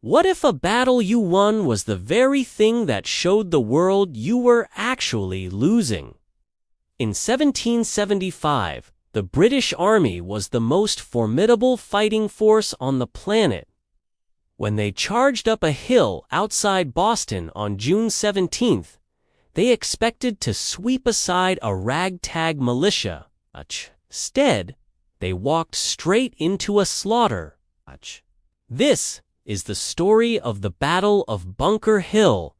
What if a battle you won was the very thing that showed the world you were actually losing? In 1775, the British Army was the most formidable fighting force on the planet. When they charged up a hill outside Boston on June 17th, they expected to sweep aside a ragtag militia. Instead, they walked straight into a slaughter. This is the story of the Battle of Bunker Hill,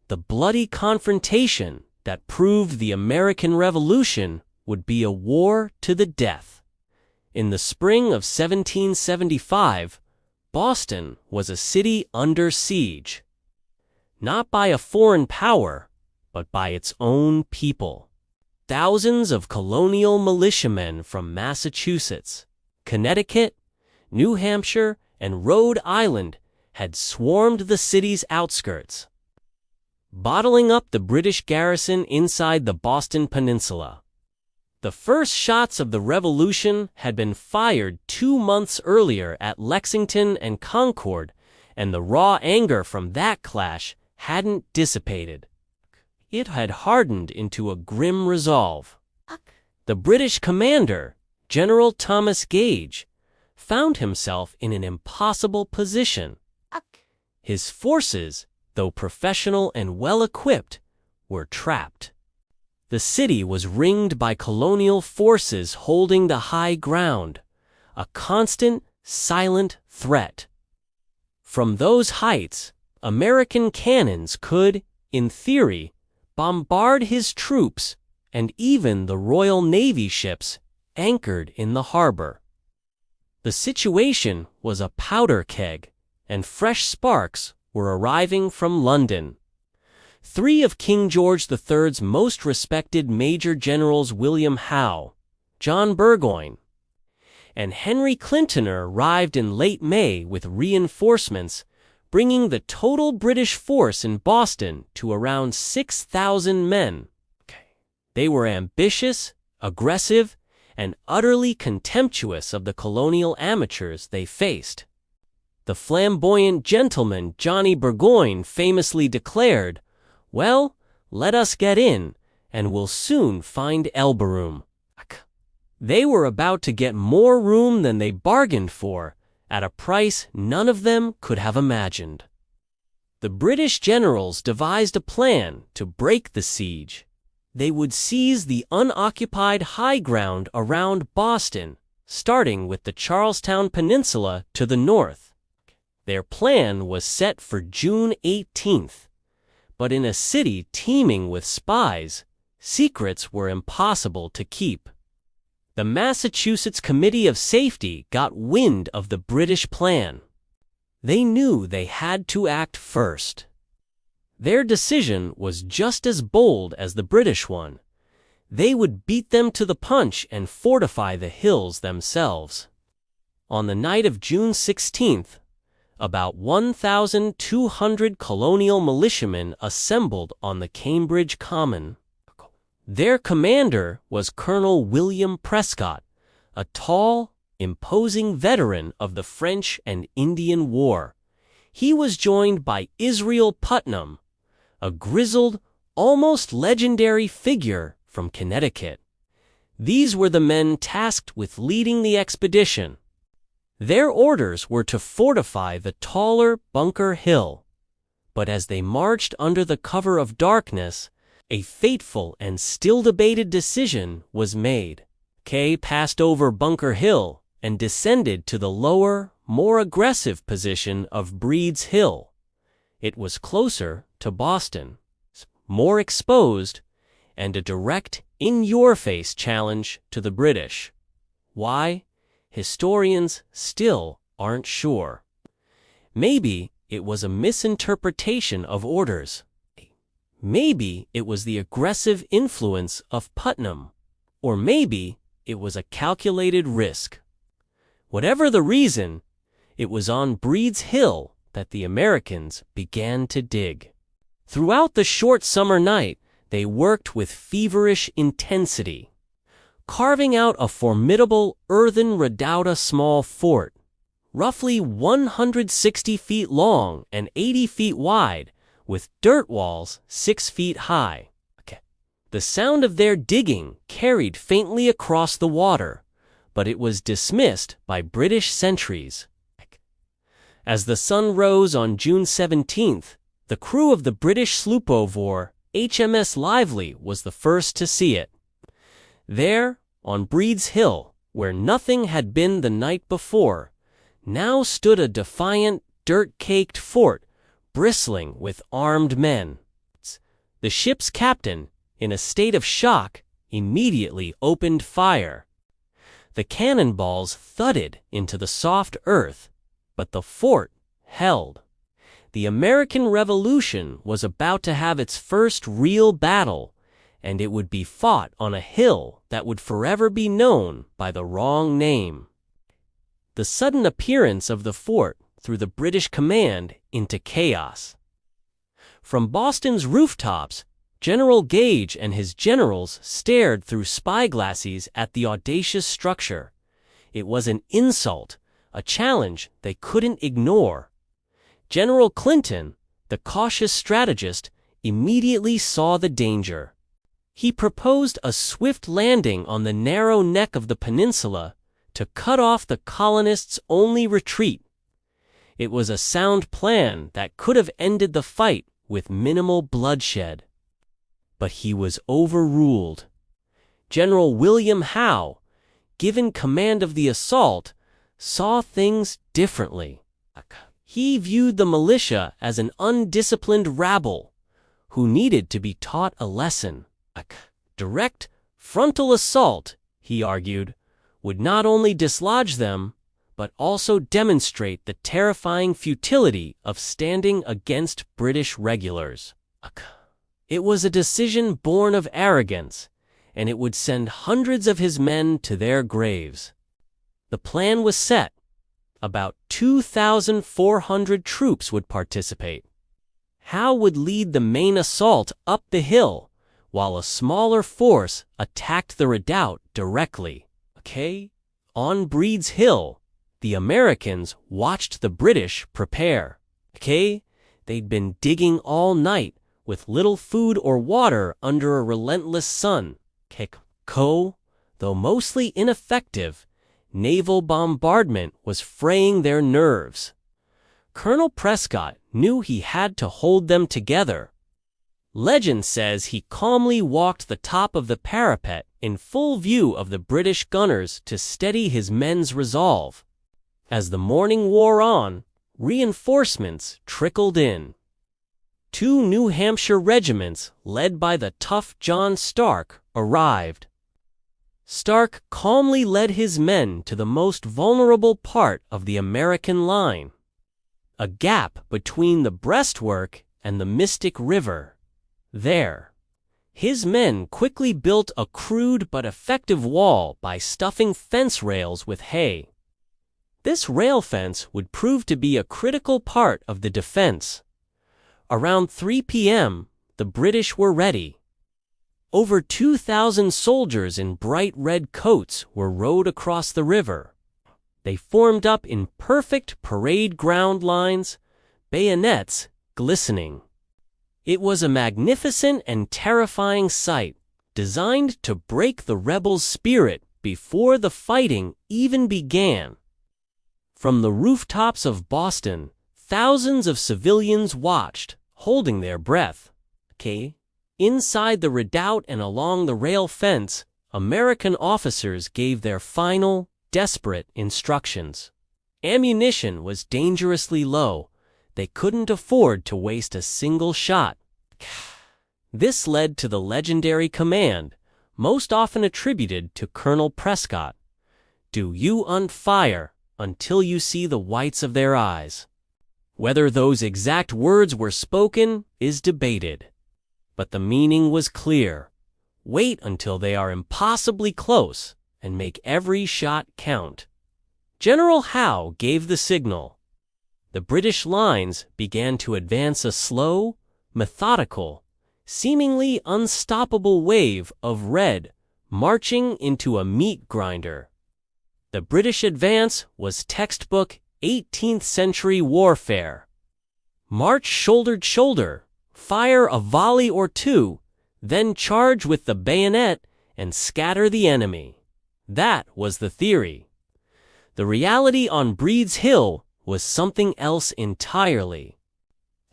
the bloody confrontation that proved the American Revolution would be a war to the death. In the spring of 1775, Boston was a city under siege, not by a foreign power, but by its own people. Thousands of colonial militiamen from Massachusetts, Connecticut, New Hampshire, and Rhode Island had swarmed the city's outskirts, bottling up the British garrison inside the Boston Peninsula. The first shots of the Revolution had been fired 2 months earlier at Lexington and Concord, and the raw anger from that clash hadn't dissipated. It had hardened into a grim resolve. The British commander, General Thomas Gage, found himself in an impossible position. His forces, though professional and well-equipped, were trapped. The city was ringed by colonial forces holding the high ground, a constant, silent threat. From those heights, American cannons could, in theory, bombard his troops and even the Royal Navy ships anchored in the harbor. The situation was a powder keg, and fresh sparks were arriving from London. 3 of King George III's most respected major generals, William Howe, John Burgoyne, and Henry Clintoner, arrived in late May with reinforcements, bringing the total British force in Boston to around 6,000 men. They were ambitious, aggressive, and utterly contemptuous of the colonial amateurs they faced. The flamboyant gentleman Johnny Burgoyne famously declared, "Well, let us get in, and we'll soon find elbow room." They were about to get more room than they bargained for, at a price none of them could have imagined. The British generals devised a plan to break the siege. They would seize the unoccupied high ground around Boston, starting with the Charlestown Peninsula to the north. Their plan was set for June 18th, but in a city teeming with spies, secrets were impossible to keep. The Massachusetts Committee of Safety got wind of the British plan. They knew they had to act first. Their decision was just as bold as the British one. They would beat them to the punch and fortify the hills themselves. On the night of June 16th, about 1,200 colonial militiamen assembled on the Cambridge Common. Their commander was Colonel William Prescott, a tall, imposing veteran of the French and Indian War. He was joined by Israel Putnam, a grizzled, almost legendary figure from Connecticut. These were the men tasked with leading the expedition. Their orders were to fortify the taller Bunker Hill. But as they marched under the cover of darkness, a fateful and still debated decision was made. Kay passed over Bunker Hill and descended to the lower, more aggressive position of Breed's Hill. It was closer to Boston, more exposed, and a direct, in-your-face challenge to the British. Why? Historians still aren't sure. Maybe it was a misinterpretation of orders. Maybe it was the aggressive influence of Putnam. Or maybe it was a calculated risk. Whatever the reason, it was on Breed's Hill that the Americans began to dig. Throughout the short summer night, they worked with feverish intensity, carving out a formidable earthen redoubt, a small fort, roughly 160 feet long and 80 feet wide, with dirt walls 6 feet high. The sound of their digging carried faintly across the water, but it was dismissed by British sentries. As the sun rose on June 17th, the crew of the British sloop of war HMS Lively was the first to see it. There, on Breed's Hill, where nothing had been the night before, now stood a defiant, dirt-caked fort, bristling with armed men. The ship's captain, in a state of shock, immediately opened fire. The cannonballs thudded into the soft earth, but the fort held. The American Revolution was about to have its first real battle, and it would be fought on a hill that would forever be known by the wrong name. The sudden appearance of the fort threw the British command into chaos. From Boston's rooftops, General Gage and his generals stared through spyglasses at the audacious structure. It was an insult, a challenge they couldn't ignore. General Clinton, the cautious strategist, immediately saw the danger. He proposed a swift landing on the narrow neck of the peninsula to cut off the colonists' only retreat. It was a sound plan that could have ended the fight with minimal bloodshed. But he was overruled. General William Howe, given command of the assault, saw things differently. He viewed the militia as an undisciplined rabble who needed to be taught a lesson. Direct, frontal assault, he argued, would not only dislodge them, but also demonstrate the terrifying futility of standing against British regulars. It was a decision born of arrogance, and it would send hundreds of his men to their graves. The plan was set. About 2,400 troops would participate. Howe would lead the main assault up the hill, while a smaller force attacked the redoubt directly. On Breed's Hill, the Americans watched the British prepare. They'd been digging all night, with little food or water under a relentless sun. Though mostly ineffective, naval bombardment was fraying their nerves. Colonel Prescott knew he had to hold them together. Legend says he calmly walked the top of the parapet in full view of the British gunners to steady his men's resolve. As the morning wore on, reinforcements trickled in. 2 New Hampshire regiments, led by the tough John Stark, arrived. Stark calmly led his men to the most vulnerable part of the American line, a gap between the breastwork and the Mystic River. There, his men quickly built a crude but effective wall by stuffing fence rails with hay. This rail fence would prove to be a critical part of the defense. Around 3 p.m., the British were ready. Over 2,000 soldiers in bright red coats were rowed across the river. They formed up in perfect parade ground lines, bayonets glistening. It was a magnificent and terrifying sight, designed to break the rebels' spirit before the fighting even began. From the rooftops of Boston, thousands of civilians watched, holding their breath. Inside the redoubt and along the rail fence, American officers gave their final, desperate instructions. Ammunition was dangerously low. They couldn't afford to waste a single shot. This led to the legendary command, most often attributed to Colonel Prescott: "Do you fire until you see the whites of their eyes." Whether those exact words were spoken is debated, but the meaning was clear. Wait until they are impossibly close and make every shot count. General Howe gave the signal. The British lines began to advance a slow, methodical, seemingly unstoppable wave of red, marching into a meat grinder. The British advance was textbook 18th century warfare. March shoulder to shoulder, fire a volley or two, then charge with the bayonet and scatter the enemy. That was the theory. The reality on Breed's Hill was something else entirely.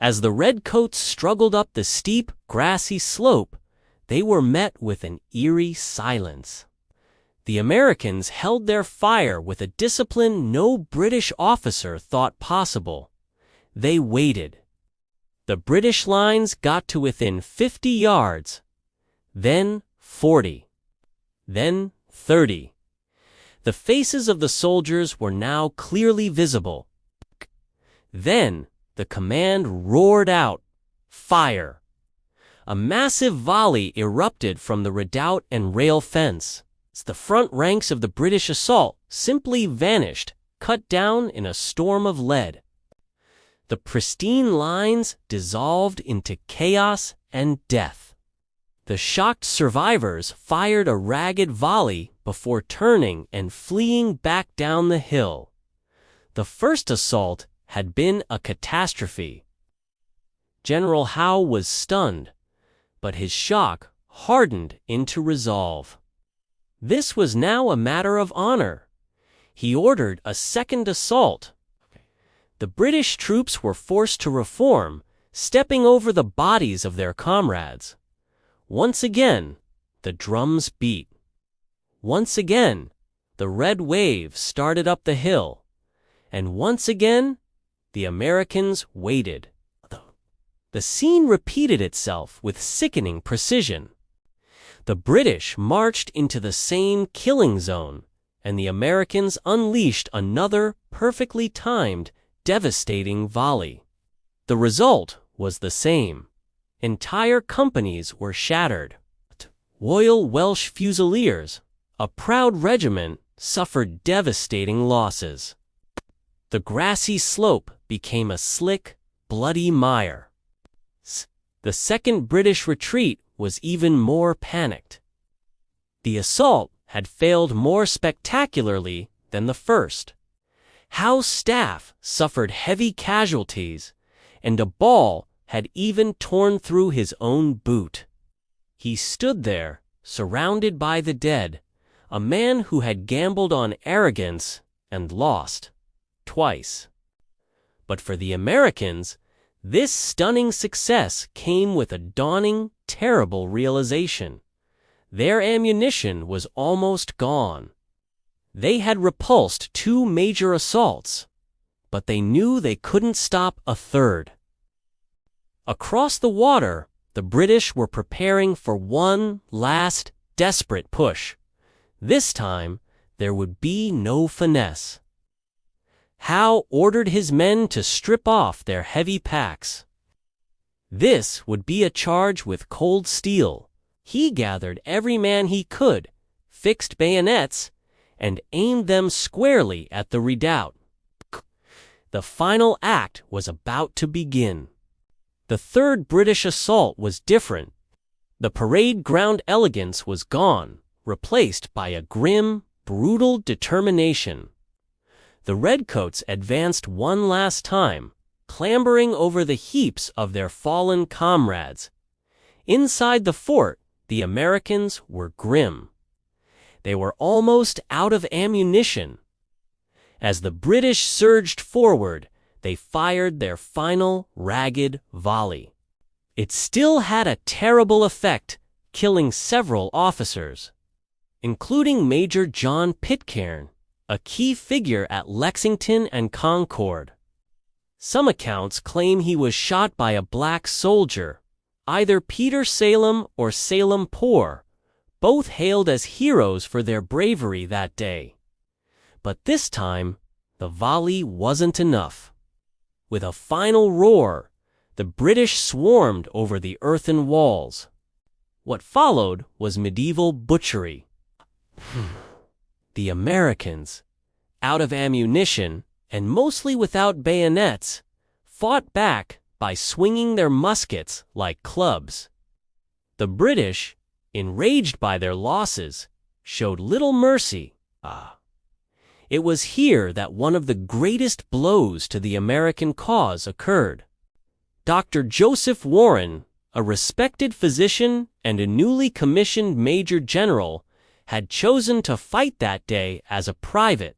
As the redcoats struggled up the steep, grassy slope, they were met with an eerie silence. The Americans held their fire with a discipline no British officer thought possible. They waited. The British lines got to within 50 yards, then 40, then 30. The faces of the soldiers were now clearly visible. Then the command roared out, "Fire!" A massive volley erupted from the redoubt and rail fence. The front ranks of the British assault simply vanished, cut down in a storm of lead. The pristine lines dissolved into chaos and death. The shocked survivors fired a ragged volley before turning and fleeing back down the hill. The first assault had been a catastrophe. General Howe was stunned, but his shock hardened into resolve. This was now a matter of honor. He ordered a second assault. The British troops were forced to reform, stepping over the bodies of their comrades. Once again, the drums beat. Once again, the red wave started up the hill. And once again, the Americans waited. The scene repeated itself with sickening precision. The British marched into the same killing zone, and the Americans unleashed another perfectly timed, devastating volley. The result was the same. Entire companies were shattered. Royal Welsh Fusiliers, a proud regiment, suffered devastating losses. The grassy slope became a slick, bloody mire. The second British retreat was even more panicked. The assault had failed more spectacularly than the first. Howe's staff suffered heavy casualties, and a ball had even torn through his own boot. He stood there, surrounded by the dead, a man who had gambled on arrogance and lost twice. But for the Americans, this stunning success came with a dawning, terrible realization. Their ammunition was almost gone. They had repulsed 2 major assaults, but they knew they couldn't stop a third. Across the water, the British were preparing for one last, desperate push. This time, there would be no finesse. Howe ordered his men to strip off their heavy packs. This would be a charge with cold steel. He gathered every man he could, fixed bayonets, and aimed them squarely at the redoubt. The final act was about to begin. The third British assault was different. The parade ground elegance was gone, replaced by a grim, brutal determination. The redcoats advanced one last time, clambering over the heaps of their fallen comrades. Inside the fort, the Americans were grim. They were almost out of ammunition. As the British surged forward, they fired their final ragged volley. It still had a terrible effect, killing several officers, including Major John Pitcairn, a key figure at Lexington and Concord. Some accounts claim he was shot by a black soldier, either Peter Salem or Salem Poor, both hailed as heroes for their bravery that day. But this time, the volley wasn't enough. With a final roar, the British swarmed over the earthen walls. What followed was medieval butchery. The Americans, out of ammunition and mostly without bayonets, fought back by swinging their muskets like clubs. The British, enraged by their losses, showed little mercy. It was here that one of the greatest blows to the American cause occurred. Dr. Joseph Warren, a respected physician and a newly commissioned Major General, had chosen to fight that day as a private.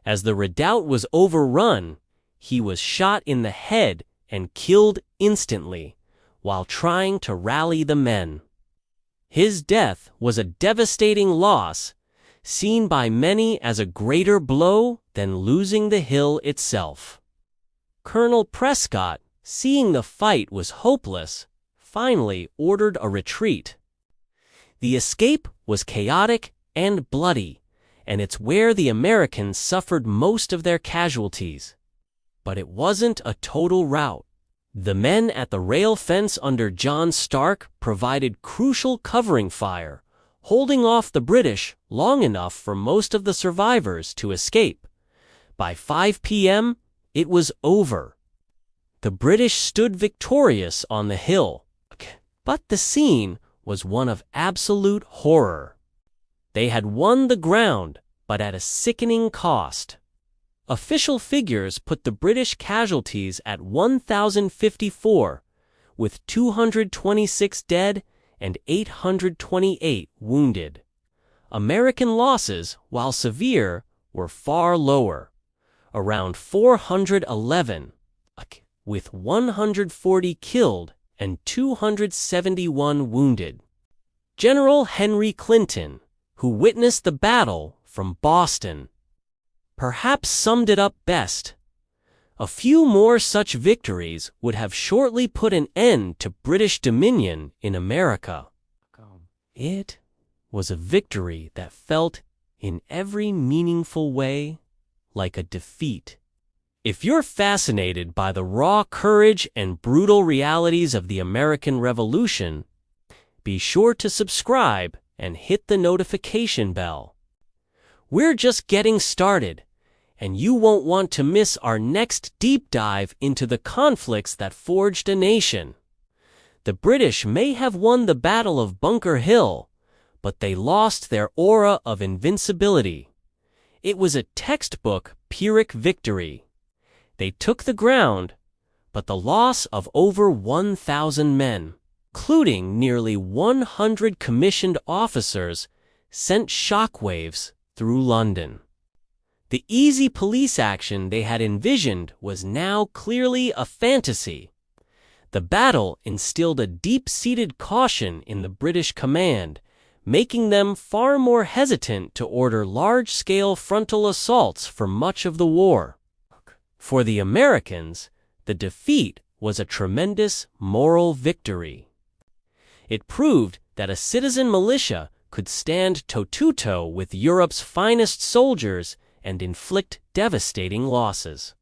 As the redoubt was overrun, he was shot in the head and killed instantly while trying to rally the men. His death was a devastating loss, seen by many as a greater blow than losing the hill itself. Colonel Prescott, seeing the fight was hopeless, finally ordered a retreat. The escape was chaotic and bloody, and it's where the Americans suffered most of their casualties. But it wasn't a total rout. The men at the rail fence under John Stark provided crucial covering fire, holding off the British long enough for most of the survivors to escape. By 5 p.m., it was over. The British stood victorious on the hill, but the scene was one of absolute horror. They had won the ground, but at a sickening cost. Official figures put the British casualties at 1,054, with 226 dead and 828 wounded. American losses, while severe, were far lower, around 411, with 140 killed and 271 wounded. General Henry Clinton, who witnessed the battle from Boston, perhaps summed it up best. A few more such victories would have shortly put an end to British dominion in America. It was a victory that felt, in every meaningful way, like a defeat. If you're fascinated by the raw courage and brutal realities of the American Revolution, be sure to subscribe and hit the notification bell. We're just getting started, and you won't want to miss our next deep dive into the conflicts that forged a nation. The British may have won the Battle of Bunker Hill, but they lost their aura of invincibility. It was a textbook Pyrrhic victory. They took the ground, but the loss of over 1,000 men, including nearly 100 commissioned officers, sent shockwaves through London. The easy police action they had envisioned was now clearly a fantasy. The battle instilled a deep-seated caution in the British command, making them far more hesitant to order large-scale frontal assaults for much of the war. For the Americans, the defeat was a tremendous moral victory. It proved that a citizen militia could stand toe-to-toe with Europe's finest soldiers and inflict devastating losses.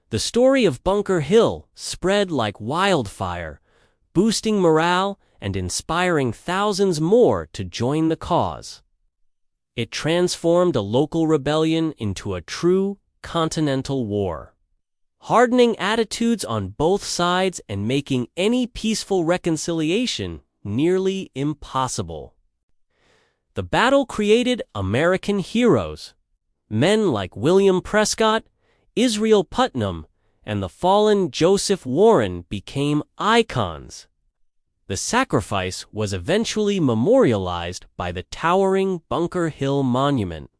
The story of Bunker Hill spread like wildfire, boosting morale and inspiring thousands more to join the cause. It transformed a local rebellion into a true continental war, hardening attitudes on both sides and making any peaceful reconciliation nearly impossible. The battle created American heroes. Men like William Prescott, Israel Putnam, and the fallen Joseph Warren became icons. The sacrifice was eventually memorialized by the towering Bunker Hill Monument,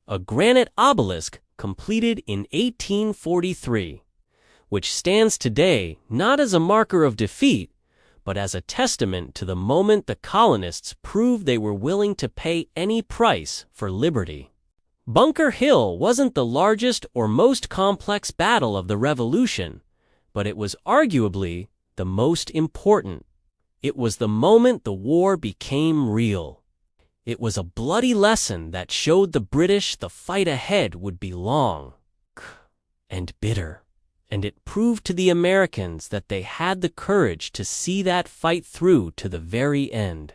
a granite obelisk completed in 1843, which stands today not as a marker of defeat, but as a testament to the moment the colonists proved they were willing to pay any price for liberty. Bunker Hill wasn't the largest or most complex battle of the Revolution, but it was arguably the most important. It was the moment the war became real. It was a bloody lesson that showed the British the fight ahead would be long and bitter, and it proved to the Americans that they had the courage to see that fight through to the very end.